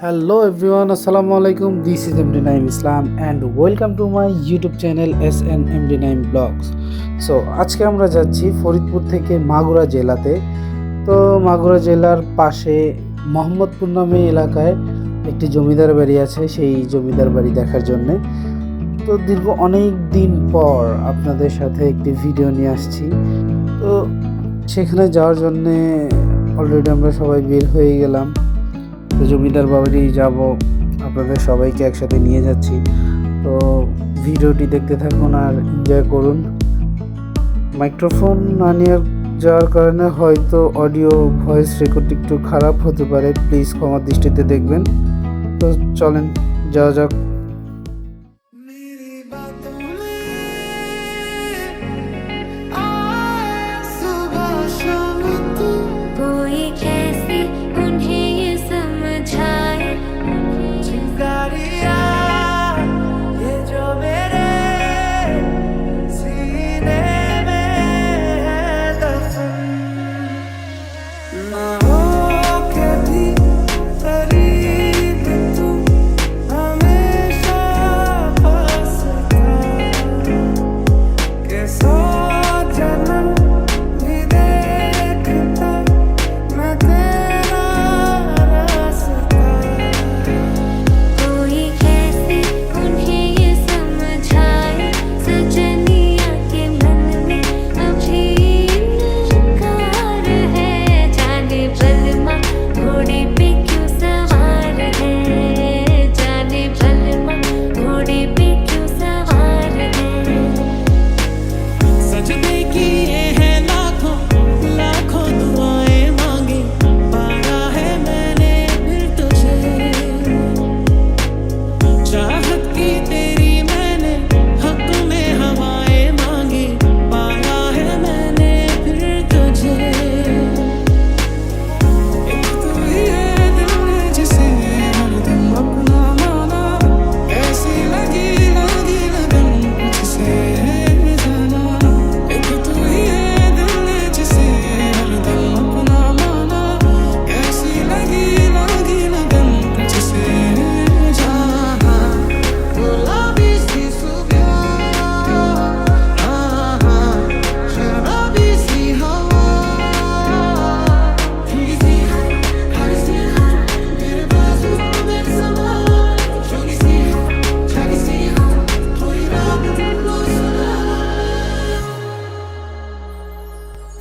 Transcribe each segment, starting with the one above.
Hello everyone, Assalamu alaikum. This is MD9 Islam and welcome to my YouTube channel SNMD9 Blogs. So আজকে আমরা যাচ্ছি ফরিদপুর থেকে মাগুরা জেলাতে। তো মাগুরা জেলার পাশে মোহাম্মদপুর নামে এলাকায় একটি জমিদার বাড়ি আছে, সেই জমিদার বাড়ি দেখার জন্যে। তো দীর্ঘ অনেক দিন পর আপনাদের সাথে একটি ভিডিও নিয়ে আসছি। তো সেখানে যাওয়ার জন্যে অলরেডি আমরা সবাই বের হয়ে গেলাম। তো জমিদার বাড়ি যাব, আপনাদের সবাইকে একসাথে নিয়ে যাচ্ছি। তো ভিডিওটি দেখতে থাকুন আর এনজয় করুন। মাইক্রোফোন না নিয়ে যাওয়ার কারণে হয়তো অডিও ভয়েস রেকর্ড একটু খারাপ হতে পারে, প্লিজ ক্ষমার দৃষ্টিতে দেখবেন। তো চলেন যাওয়া যাক।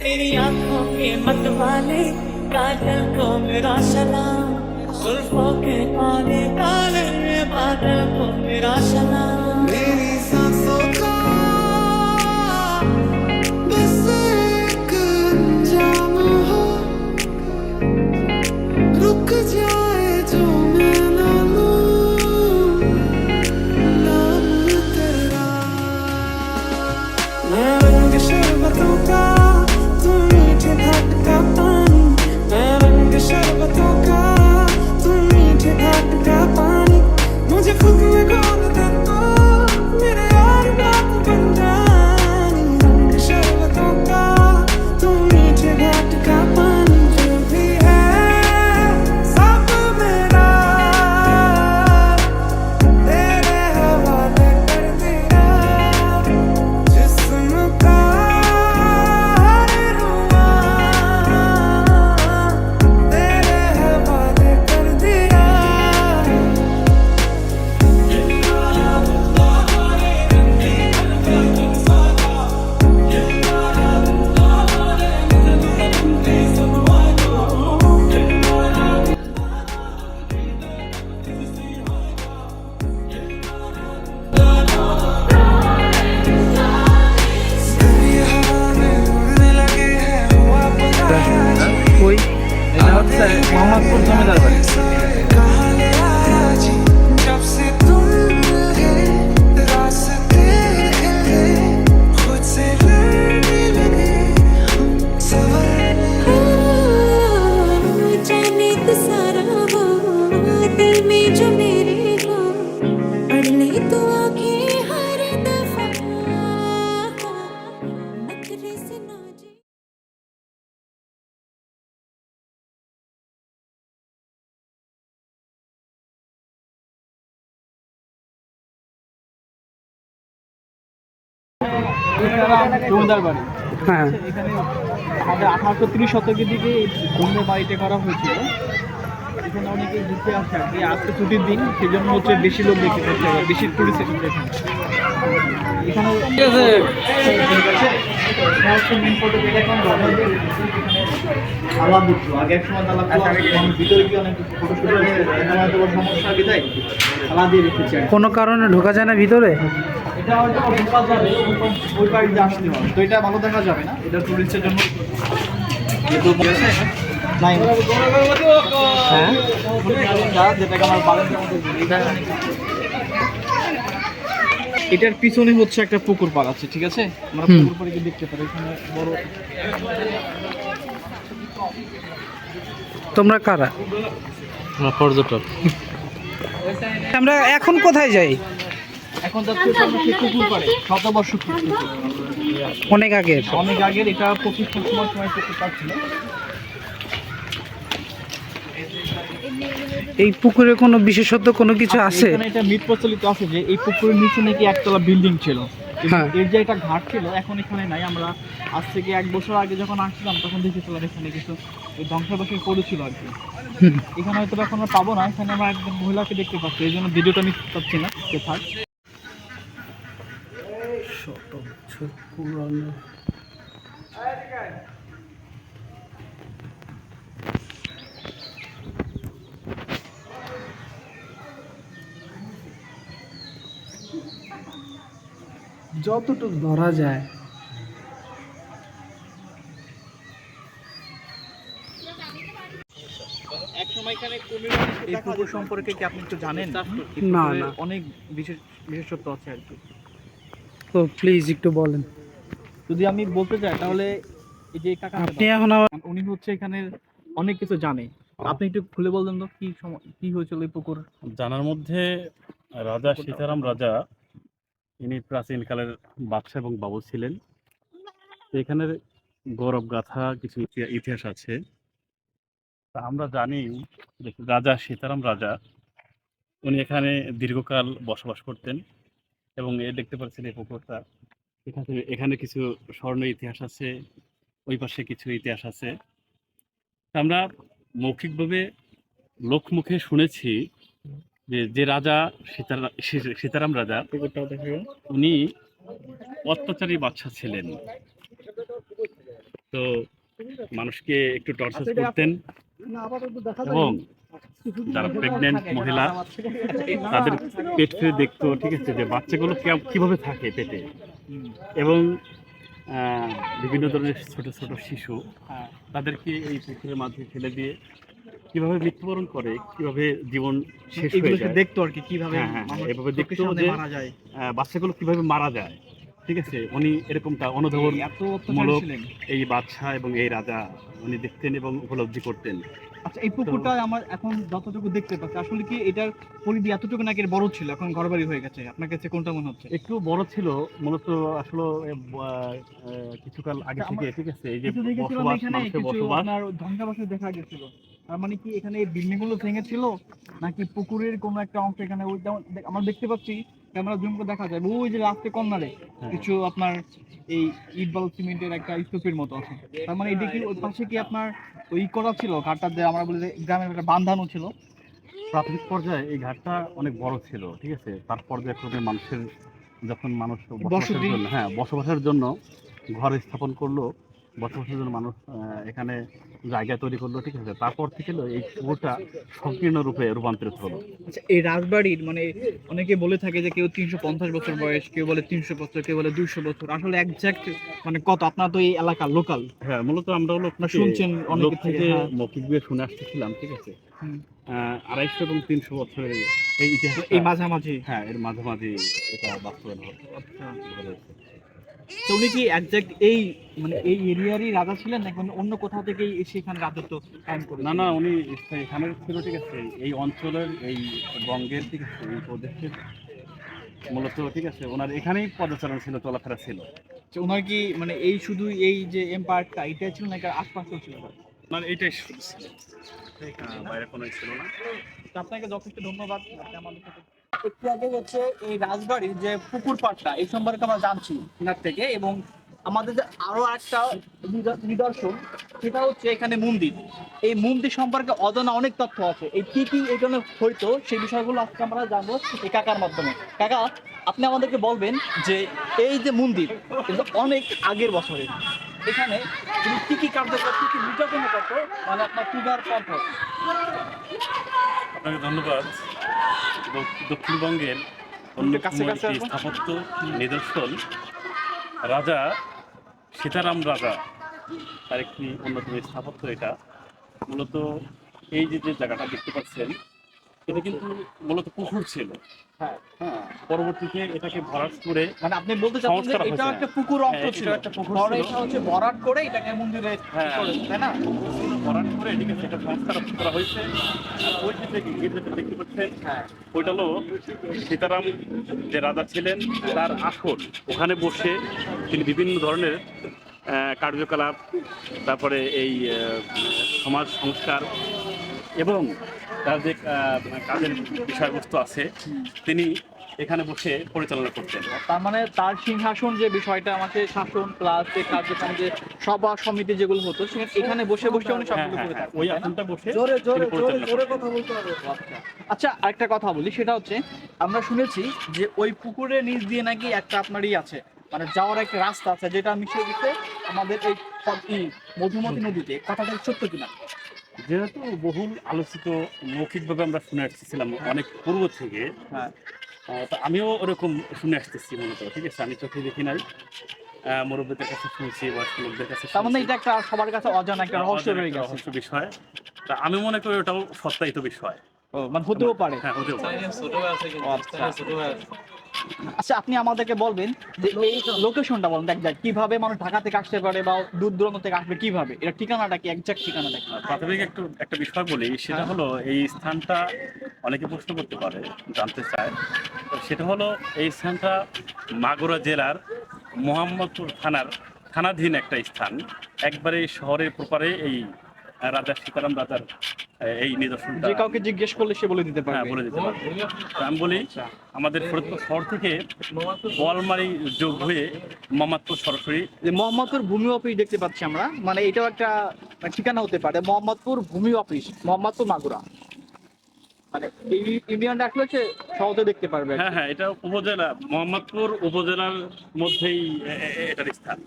तेरी आंखों के मतवाले काजल को मेरा सलाम, जुल्फों के काले काले बादल को मेरा सलाम। मेरी सांसों का बस एक अंजाम हो, रुक जाए जो मैं ना लूं नाम तेरा। मैं रंग शरबतों का, शरबतों का तुम मीठे घाट का पानी, मुझे खुद में खोल दे तो मेरे यार बात बन जानी। रंग शरबतों का तुम मीठे घाट का पानी, जो भी है सब मेरा तेरे हवाले कर दिया। जिस्म का মোহাম্মদপুর জমিদার বাড়ি। জমিদার বাড়ি। হ্যাঁ। এখানে আমাদের 1830 শতকের দিকে এই জমিদার বাড়িটা করা হয়েছিল। এখানে অনেকেই ঘুরতে আসে আর কি, আজকে ছুটির দিন, সেই জন্য হচ্ছে বেশি লোক দেখতে পাচ্ছে, বেশি টুরিস্ট এসেছে এখানে। এখানে ঠিক আছে, এটা হচ্ছে মেন ফটো, যেটা এখন ব্যবহার করে আলাপ দিচ্ছিল। আগে এক সময় তালা ভিতরে গিয়ে অনেক ফটো শুট হয়েছে, এখন হয়তো সমস্যা বিধায় তালা দিয়ে রেখেছে আর কি। কোনো কারণে ঢোকা যায় না ভিতরে? এটা হয়তো ঢোকা যাবে, ওই পাড়ি দিয়ে আসতে হবে, তো এটা ভালো দেখা যাবে না, এটা টুরিস্টের জন্য যেহেতু আছে নাই। হ্যাঁ, যেটাকে আমার বারান্দার মধ্যে বলি, এটার পিছনে হচ্ছে একটা পুকুর পাড় আছে, ঠিক আছে? আমরা পুকুর পাড়ে গিয়ে দেখতে পারি, এখানে বড়। তোমরা কারা? পর্যটক। আমরা এখন কোথায় যাই? এখন যাচ্ছে হচ্ছে সেই পুকুর পাড়ে, শতবর্ষ পুকুর, অনেক আগের। অনেক আগের। এটা প্রতিষ্ঠার সময় পুকুরটা ছিল। এই পুকুরে কোনো বিশেষত্ব কোনো কিছু আছে? এখানে এটা মিথ প্রচলিত আছে যে এই পুকুরের নিচে নাকি একতলা বিল্ডিং ছিল। হ্যাঁ। এর যে একটা ঘাট ছিল, এখন এখানে নাই। আমরা আজ থেকে 1 বছর আগে যখন আসছিলাম তখন দেখেছিলাম এখানে কিছু ওই ধ্বংসাবশেষ পড়েছিল আর কি। এখানে হয়তো এখন আমরা পাবো না, এখানে আমরা একজন মহিলাকে দেখতে পাচ্ছি, এই জন্য ভিডিওটা নিতে পারছি না, কে থাক। যতটুকু ধরা যায়। এক সময় এখানে এই পুকুর সম্পর্কে কি আপনি একটু জানেন? এই না, পুকুরে না। অনেক বিশেষত্ব আছে আর কি। তো প্লিজ একটু বলেন। যদি আমি বলতে চাই তাহলে এই যে কাকা, আপনি এখন আবার উনি হচ্ছে এখানে অনেক কিছু জানে। আপনি একটু খুলে বলতেন তো কি হয়েছিল এই পুকুর? জানার মধ্যে রাজা সীতারাম রাজা, ইনি প্রাচীনকালের বাদশা এবং বাবু ছিলেন। তো এখানের গৌরব গাথা কিছু ইতিহাস আছে। তা আমরা জানি যে রাজা সীতারাম রাজা উনি এখানে দীর্ঘকাল বসবাস করতেন, এবং দেখতে পাচ্ছেন এই পুকুরটা, এখানে কিছু স্বর্ণ ইতিহাস আছে, ওই পাশে কিছু ইতিহাস আছে। তা আমরা মৌখিকভাবে লোকমুখে শুনেছি যে রাজা সীতারাম রাজা, পুকুরটাও দেখা গেল। উনি অত্যাচারী বাদশা ছিলেন। তো মানুষকে একটু টর্চার করতেন, এবং যারা প্রেগনেন্ট মহিলা তাদের পেট ফিরে দেখতো, ঠিক আছে, যে বাচ্চাগুলো কিভাবে থাকে পেটে, এবং বিভিন্ন ধরনের ছোট ছোট শিশু তাদেরকে এই পুকুরের মাঝে ফেলে দিয়ে কিভাবে মৃত্যুবরণ করে, কিভাবে জীবন শেষ হয়ে যায় দেখতো আর কি, কিভাবে এভাবে দেখতো যে মারা যায়, বাচ্চাগুলো কিভাবে মারা যায়, ঠিক আছে। উনি এরকমটা অনুধাবন এত অত্যাচারী মূলক ছিলেন। এই বাদশা এবং এই রাজা উনি দেখতেন এবং উপলব্ধি করতেন। আচ্ছা, এই পুকুরটা আমার এখন যতটুকু দেখতে পাচ্ছি, আসলে কি এটার পরিধি এতটুকু নাকি এর বড় ছিল, এখন ঘরবাড়ি হয়ে গেছে? আপনার কাছে কোনটা মনে হচ্ছে? একটু বড় ছিল মূলত, আসলে কিছুকাল আগে থেকে, ঠিক আছে, এই যে কিছু দেখেছিলাম বসবাস, এখানে মানুষের কিছু বসবাস। আপনার ধ্বংসাবশেষ দেখা গেছিল। তার মানে কি এখানে এই বিল্ডিং গুলো ভেঙেছিল, নাকি পুকুরের কোনো একটা অংশ এখানে ওই যেমন আমরা দেখতে পাচ্ছি, ক্যামেরা জুম করে দেখা যায় ওই যে রাস্তায় কর্নারে কিছু আপনার এই ইট বালু সিমেন্টের একটা স্তূপের মতো আছে। তার মানে এটা কি ওই পাশে কি আপনার ওই করা ছিল, ঘাটটা দিয়ে আমরা বলি যে গ্রামের একটা বাঁধানো ছিল? প্রাথমিক পর্যায়ে এই ঘাটটা অনেক বড় ছিল, ঠিক আছে। তার পর্যায়ক্রমে মানুষের, যখন মানুষ বসবাসের বসতি। জন্য, বসবাসের জন্য ঘর স্থাপন করলো, বসবাসের জন্য মানুষ এখানে জায়গা তৈরি করলো, ঠিক আছে। তারপর থেকে এই পুকুরটা সংকীর্ণ রূপে রূপান্তরিত হলো। আচ্ছা, এই রাজবাড়ির মানে অনেকে বলে থাকে যে কেউ 350 বছর বয়স, কেউ বলে 300 বছর, কেউ বলে 200 বছর, আসলে একজ্যাক্ট মানে কত? আপনার তো এই এলাকার লোকাল। হ্যাঁ, মূলত আমরা লোক শুনছেন অনেক থেকে থেকে, মৌখিকভাবে শুনে আসতেছিলাম, ঠিক আছে। 250 এবং 300 বছরের এই ইতিহাস, এই মাঝামাঝি। হ্যাঁ, এর মাঝামাঝি এটা বাস্তবায়ন হয়েছে। তো উনি কি একজ্যাক্ট এই মানে এই এরিয়ারই রাজা ছিলেন, নাকি অন্য কোথাও থেকে এসে এখানে রাজত্ব কায়েম করে? না, না, উনি এখানে ছিল, ঠিক আছে, এই অঞ্চলের, এই বঙ্গের, ঠিক আছে, এই প্রদেশের মূলত, ঠিক আছে, ওনার এখানেই পদচারণ ছিল, চলাফেরা ছিল। তো ওনার কি মানে এই শুধু এই যে এম্পায়ারটা এটাই ছিল, নাকি আশপাশেও ছিল? মানে এইটাই শুরু ছিল, বাইরে কোনো ছিল না। তো আপনাকে যথেষ্ট ধন্যবাদ, আপনি আমাদের সাথে একটু আগে হচ্ছে এই রাজবাড়ির যে পুকুর পাড়টা এই সম্পর্কে আমরা জানছি এনার থেকে, এবং আমাদের যে আরো একটা নিদর্শন সেটা হচ্ছে এখানে মন্দির। এই মন্দির সম্পর্কে অজানা অনেক তথ্য আছে, এই কি কি এখানে হইতো সেই বিষয়গুলো আজকে আমরা জানবো এই কাকার মাধ্যমে। কাকা, আপনি আমাদেরকে বলবেন যে এই যে মন্দির কিন্তু অনেক আগের বছরের, এখানে তিনি কি কি কার্যকর কি কি নির্যাতন করতো মানে আপনার পূজার পর? আপনাকে ধন্যবাদ। দক্ষিণবঙ্গের একটু কাছে অন্যতম কাছে একটি আসবেন। স্থাপত্য নিদর্শন রাজা সীতারাম রাজা, তার একটি অন্যতম স্থাপত্য এটা। মূলত এই যে যে জায়গাটা দেখতে পাচ্ছেন এটা কিন্তু মূলত পুকুর ছিল। হ্যাঁ, হ্যাঁ, পরবর্তীতে এটাকে ভরাট করে মানে আপনি বলতে চাচ্ছেন যে সংস্কার এটা হয়েছে। একটা পুকুর অংশ হ্যাঁ, ছিল, এটা একটা পুকুর পরে ছিল। এটা হচ্ছে ভরাট করে এটাকে মন্দিরে হ্যাঁ। করেছে, তাই না? ভরাট করে এটিকে সেটা সংস্কার করা হয়েছে। আর ওই যে গেট যেটা দেখতে পাচ্ছেন হ্যাঁ, ওইটা হলো সীতারাম যে রাজা ছিলেন তার আসন। ওখানে বসে তিনি বিভিন্ন ধরনের কার্যকলাপ, তারপরে এই সমাজ সংস্কার এবং তার যে কাজের বিষয়বস্তু আছে তিনি এখানে বসে পরিচালনা করতেন। তার মানে তার সিংহাসন যে বিষয়টা আমাকে শাসন প্লাস যে কার্যক্রম যে সভা সমিতি যেগুলো হতো সেখানে এখানে বসে বসে উনি হ্যাঁ, সবগুলো হ্যাঁ, করে হ্যাঁ, থাকতেন, ওই তাই না? আসনটা বসে জোরে জোরে তিনি জোরে পরিচালনা জোরে করতেন। কথা বলতে হবে। আচ্ছা, আরেকটা কথা বলি, সেটা হচ্ছে আমরা শুনেছি যে ওই পুকুরের নিচ দিয়ে নাকি একটা আপনারই আছে, মানে যাওয়ার একটা রাস্তা আছে যেটা মিশে গেছে আমাদের এই মধুমতি নদীতে। কথাটা সত্য কিনা? যেহেতু বহুল আলোচিত মৌখিকভাবে আমরা শুনে আসতেছিলাম অনেক পূর্ব থেকে, হ্যাঁ, তো আমিও ওরকম শুনে আসতেছি মূলত। ঠিক আছে, আমি চোখে দেখি নাই, মুরব্বীদের কাছে শুনছি, বয়স্ক লোকদের কাছে তার মানে শুনছি। এটা একটা সবার কাছে অজানা একটা রহস্য অজানা রয়ে একটা গেছে। রহস্য বিষয়। তা আমি মনে করি ওটাও সত্যায়িত বিষয়। ও, মানে হতেও পারে। হ্যাঁ, হতেও পারে। ও, আচ্ছা। আচ্ছা, আপনি আমাদেরকে বলবেন যে এই লোকেশনটা বলেন একজ্যাক্ট কিভাবে মানুষ ঢাকা থেকে আসতে পারে বা দূর দূরান্ত থেকে আসবে কিভাবে, এটা ঠিকানাটা কি, একজ্যাক্ট ঠিকানাটা কি? প্রাথমিক একটা বিষয় বলি, সেটা হ্যাঁ। হলো এই স্থানটা অনেকে প্রশ্ন করতে পারে, জানতে চায়। তো সেটা হলো এই স্থানটা মাগুরা জেলার মোহাম্মদপুর থানাধীন একটা স্থান। একবারে শহরের প্রপারে এই রাজা সীতারাম রাজার এই নিদর্শনটা যে কাউকে জিজ্ঞেস করলে সে বলে দিতে হ্যাঁ পারবে। বলে দিতে পারবো। তো আমি বলি আমাদের ফরিদপুর শহর থেকে বোয়ালমারি যোগ হয়ে মোহাম্মদপুর সরাসরি। যে মোহাম্মদপুর ভূমি অফিস দেখতে পাচ্ছি আমরা, মানে এটাও একটা ঠিকানা হতে পারে, মোহাম্মদপুর ভূমি অফিস, মোহাম্মদপুর মাগুরা, মানে এই ইউনিয়নটা আসলে সে সহজে দেখতে পারবে আর কি। হ্যাঁ, হ্যাঁ, এটা উপজেলা, মোহাম্মদপুর উপজেলার মধ্যেই এটার স্থান।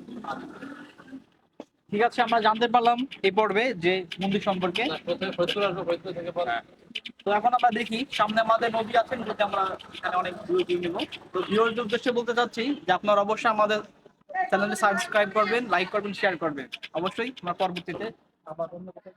ঠিক আছে, আমরা জানতে পারলাম এই পর্বে যে মন্দির সম্পর্কে। হ্যাঁ। তো এখন আমরা দেখি সামনে আমাদের নদী আছে, নদীতে আমরা এখানে অনেক ভিডিও নিব। তো ভিউয়ারদের উদ্দেশ্যে বলতে চাচ্ছি যে আপনারা অবশ্যই আমাদের চ্যানেলে সাবস্ক্রাইব করবেন, লাইক করবেন, শেয়ার করবেন। অবশ্যই আমরা পরবর্তীতে আবার অন্য কথা